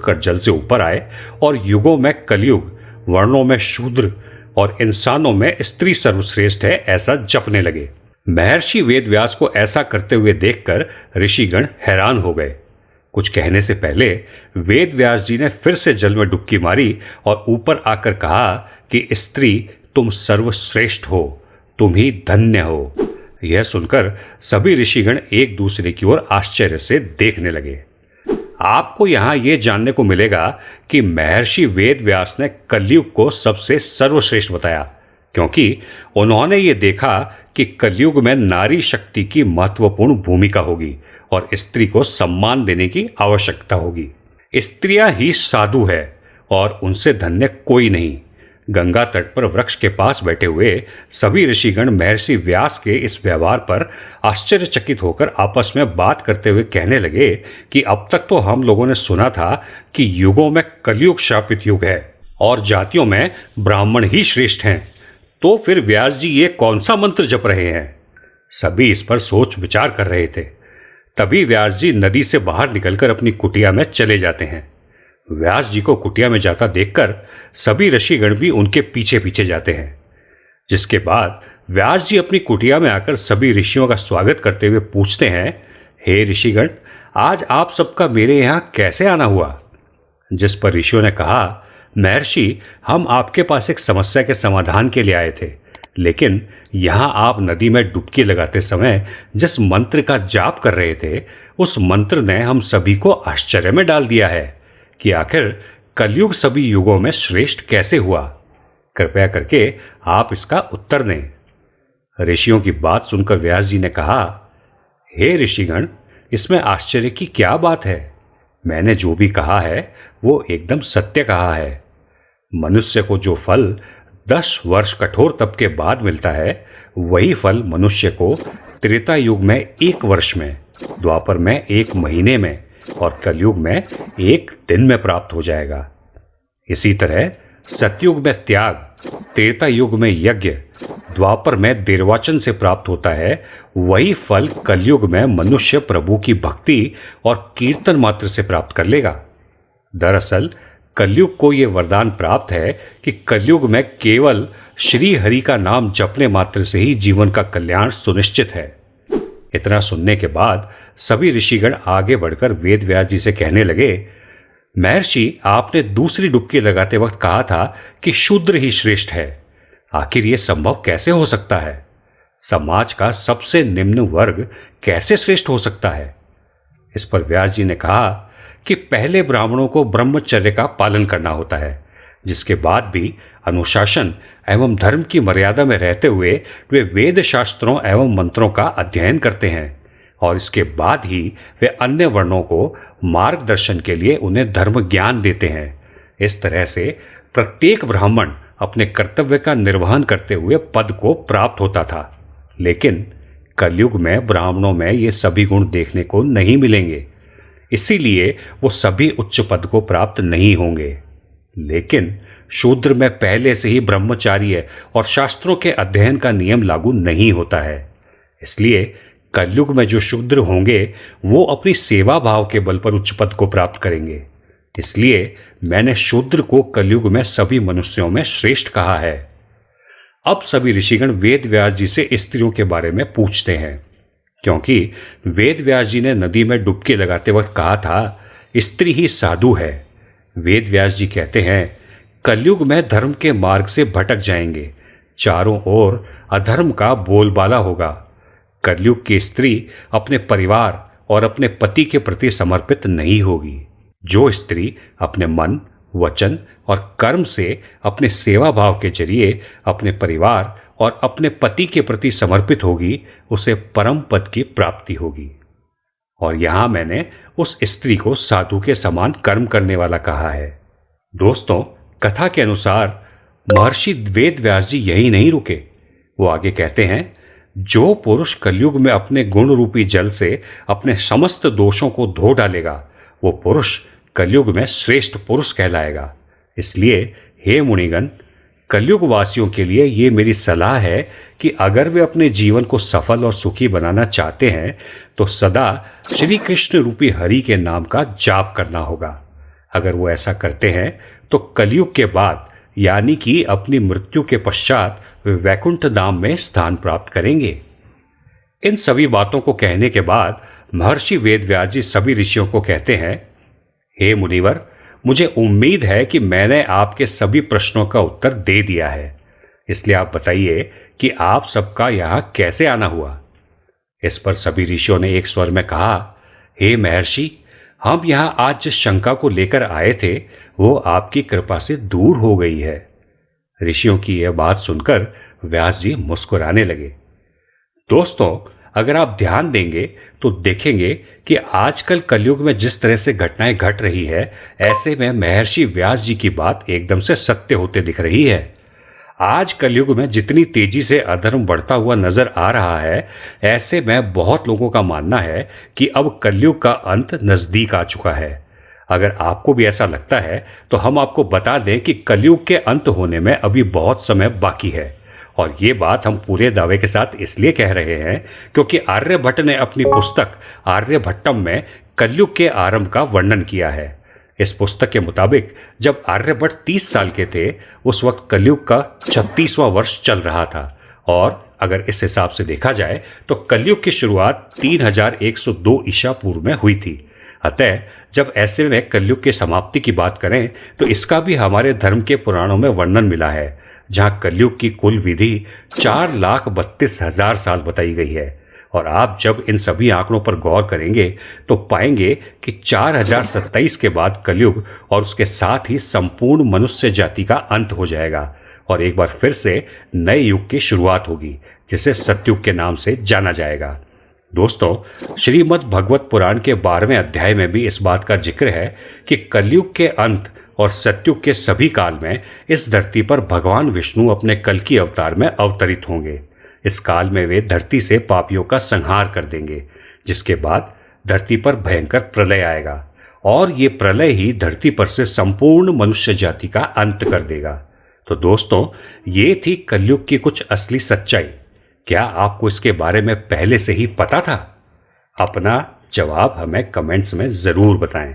कर जल से ऊपर आए और युगों में कलयुग, वर्णों में शूद्र और इंसानों में स्त्री सर्वश्रेष्ठ है ऐसा जपने लगे। महर्षि वेदव्यास को ऐसा करते हुए देखकर ऋषिगण हैरान हो गए। कुछ कहने से पहले वेदव्यास जी ने फिर से जल में डुबकी मारी और ऊपर आकर कहा कि स्त्री तुम सर्वश्रेष्ठ हो, तुम ही धन्य हो। यह सुनकर सभी ऋषिगण एक दूसरे की ओर आश्चर्य से देखने लगे। आपको यहां यह जानने को मिलेगा कि महर्षि वेदव्यास ने कलयुग को सबसे सर्वश्रेष्ठ बताया, क्योंकि उन्होंने ये देखा कि कलयुग में नारी शक्ति की महत्वपूर्ण भूमिका होगी और स्त्री को सम्मान देने की आवश्यकता होगी। स्त्रियां ही साधु है और उनसे धन्य कोई नहीं। गंगा तट पर वृक्ष के पास बैठे हुए सभी ऋषिगण महर्षि व्यास के इस व्यवहार पर आश्चर्यचकित होकर आपस में बात करते हुए कहने लगे कि अब तक तो हम लोगों ने सुना था कि युगों में कलयुग श्रापित युग है और जातियों में ब्राह्मण ही श्रेष्ठ हैं, तो फिर व्यास जी ये कौन सा मंत्र जप रहे हैं? सभी इस पर सोच विचार कर रहे थे। तभी व्यास जी नदी से बाहर निकलकर अपनी कुटिया में चले जाते हैं। व्यास जी को कुटिया में जाता देखकर सभी ऋषिगण भी उनके पीछे पीछे जाते हैं। जिसके बाद व्यास जी अपनी कुटिया में आकर सभी ऋषियों का स्वागत करते हुए पूछते हैं, हे ऋषिगण, आज आप सबका मेरे यहाँ कैसे आना हुआ? जिस पर ऋषियों ने कहा, महर्षि, हम आपके पास एक समस्या के समाधान के लिए आए थे, लेकिन यहाँ आप नदी में डुबकी लगाते समय जिस मंत्र का जाप कर रहे थे, उस मंत्र ने हम सभी को आश्चर्य में डाल दिया है कि आखिर कलयुग सभी युगों में श्रेष्ठ कैसे हुआ। कृपया करके आप इसका उत्तर दें। ऋषियों की बात सुनकर व्यास जी ने कहा, हे ऋषिगण, इसमें आश्चर्य की क्या बात है? मैंने जो भी कहा है वो एकदम सत्य कहा है। मनुष्य को जो फल 10 वर्ष कठोर तप के बाद मिलता है, वही फल मनुष्य को त्रेता युग में 1 वर्ष में, द्वापर में 1 महीने में और कलयुग में 1 दिन में प्राप्त हो जाएगा। इसी तरह सतयुग में त्याग, त्रेता युग में यज्ञ, द्वापर में निर्वाचन से प्राप्त होता है, वही फल कलयुग में मनुष्य प्रभु की भक्ति और कीर्तन मात्र से प्राप्त कर लेगा। दरअसल कलयुग को यह वरदान प्राप्त है कि कलयुग में केवल श्री हरि का नाम जपने मात्र से ही जीवन का कल्याण सुनिश्चित है। इतना सुनने के बाद सभी ऋषिगण आगे बढ़कर वेदव्यास जी से कहने लगे, महर्षि, आपने दूसरी डुबकी लगाते वक्त कहा था कि शूद्र ही श्रेष्ठ है। आखिर यह संभव कैसे हो सकता है? समाज का सबसे निम्न वर्ग कैसे श्रेष्ठ हो सकता है? इस पर व्यास जी ने कहा कि पहले ब्राह्मणों को ब्रह्मचर्य का पालन करना होता है, जिसके बाद भी अनुशासन एवं धर्म की मर्यादा में रहते हुए वे वेद शास्त्रों एवं मंत्रों का अध्ययन करते हैं और इसके बाद ही वे अन्य वर्णों को मार्गदर्शन के लिए उन्हें धर्म ज्ञान देते हैं। इस तरह से प्रत्येक ब्राह्मण अपने कर्तव्य का निर्वहन करते हुए पद को प्राप्त होता था। लेकिन कलयुग में ब्राह्मणों में ये सभी गुण देखने को नहीं मिलेंगे, इसीलिए वो सभी उच्च पद को प्राप्त नहीं होंगे। लेकिन शूद्र में पहले से ही ब्रह्मचार्य और शास्त्रों के अध्ययन का नियम लागू नहीं होता है, इसलिए कलयुग में जो शूद्र होंगे वो अपनी सेवा भाव के बल पर उच्च पद को प्राप्त करेंगे। इसलिए मैंने शूद्र को कलयुग में सभी मनुष्यों में श्रेष्ठ कहा है। अब सभी ऋषिगण वेदव्यास जी से स्त्रियों के बारे में पूछते हैं, क्योंकि वेदव्यास जी ने नदी में डुबकी लगाते वक्त कहा था, स्त्री ही साधु है। वेदव्यास जी कहते हैं, कलयुग में धर्म के मार्ग से भटक जाएंगे, चारों ओर अधर्म का बोलबाला होगा। कलयुग की स्त्री अपने परिवार और अपने पति के प्रति समर्पित नहीं होगी। जो स्त्री अपने मन, वचन और कर्म से अपने सेवा भाव के जरिए अपने परिवार और अपने पति के प्रति समर्पित होगी, उसे परम पद की प्राप्ति होगी। और यहां मैंने उस स्त्री को साधु के समान कर्म करने वाला कहा है। दोस्तों, कथा के अनुसार महर्षि वेदव्यास जी यही नहीं रुके। वो आगे कहते हैं, जो पुरुष कलयुग में अपने गुण रूपी जल से अपने समस्त दोषों को धो डालेगा, वो पुरुष कलयुग में श्रेष्ठ पुरुष कहलाएगा। इसलिए हे मुनिगण, कलयुग वासियों के लिए ये मेरी सलाह है कि अगर वे अपने जीवन को सफल और सुखी बनाना चाहते हैं तो सदा श्री कृष्ण रूपी हरि के नाम का जाप करना होगा। अगर वो ऐसा करते हैं तो कलयुग के बाद यानी कि अपनी मृत्यु के पश्चात वे वैकुंठ धाम में स्थान प्राप्त करेंगे। इन सभी बातों को कहने के बाद महर्षि वेदव्यास जी सभी ऋषियों को कहते हैं, हे मुनिवर, मुझे उम्मीद है कि मैंने आपके सभी प्रश्नों का उत्तर दे दिया है, इसलिए आप बताइए कि आप सबका यहां कैसे आना हुआ। इस पर सभी ऋषियों ने एक स्वर में कहा, हे महर्षि, हम यहां आज जिस शंका को लेकर आए थे वो आपकी कृपा से दूर हो गई है। ऋषियों की यह बात सुनकर व्यास जी मुस्कुराने लगे। दोस्तों, अगर आप ध्यान देंगे तो देखेंगे कि आजकल कलयुग में जिस तरह से घटनाएं घट रही है, ऐसे में महर्षि व्यास जी की बात एकदम से सत्य होते दिख रही है। आज कलयुग में जितनी तेजी से अधर्म बढ़ता हुआ नजर आ रहा है, ऐसे में बहुत लोगों का मानना है कि अब कलयुग का अंत नजदीक आ चुका है। अगर आपको भी ऐसा लगता है तो हम आपको बता दें कि कलयुग के अंत होने में अभी बहुत समय बाकी है, और ये बात हम पूरे दावे के साथ इसलिए कह रहे हैं क्योंकि आर्यभट्ट ने अपनी पुस्तक आर्यभट्टम में कलयुग के आरंभ का वर्णन किया है। इस पुस्तक के मुताबिक जब आर्यभट्ट 30 साल के थे, उस वक्त कलयुग का 36वां वर्ष चल रहा था, और अगर इस हिसाब से देखा जाए तो कलयुग की शुरुआत 3102 ईसा पूर्व में हुई थी। अतः जब ऐसे में कलयुग की समाप्ति की बात करें तो इसका भी हमारे धर्म के पुराणों में वर्णन मिला है, जहां कलयुग की कुल विधि 4,32,000 साल बताई गई है। और आप जब इन सभी आंकड़ों पर गौर करेंगे तो पाएंगे कि 4027 के बाद कलयुग और उसके साथ ही संपूर्ण मनुष्य जाति का अंत हो जाएगा, और एक बार फिर से नए युग की शुरुआत होगी, जिसे सतयुग के नाम से जाना जाएगा। दोस्तों, श्रीमद् भगवत पुराण के 12वें अध्याय में भी इस बात का जिक्र है कि कलयुग के अंत और सतयुग के सभी काल में इस धरती पर भगवान विष्णु अपने कल की अवतार में अवतरित होंगे। इस काल में वे धरती से पापियों का संहार कर देंगे, जिसके बाद धरती पर भयंकर प्रलय आएगा, और ये प्रलय ही धरती पर से संपूर्ण मनुष्य जाति का अंत कर देगा। तो दोस्तों, ये थी कलयुग की कुछ असली सच्चाई। क्या आपको इसके बारे में पहले से ही पता था? अपना जवाब हमें कमेंट्स में जरूर बताएं।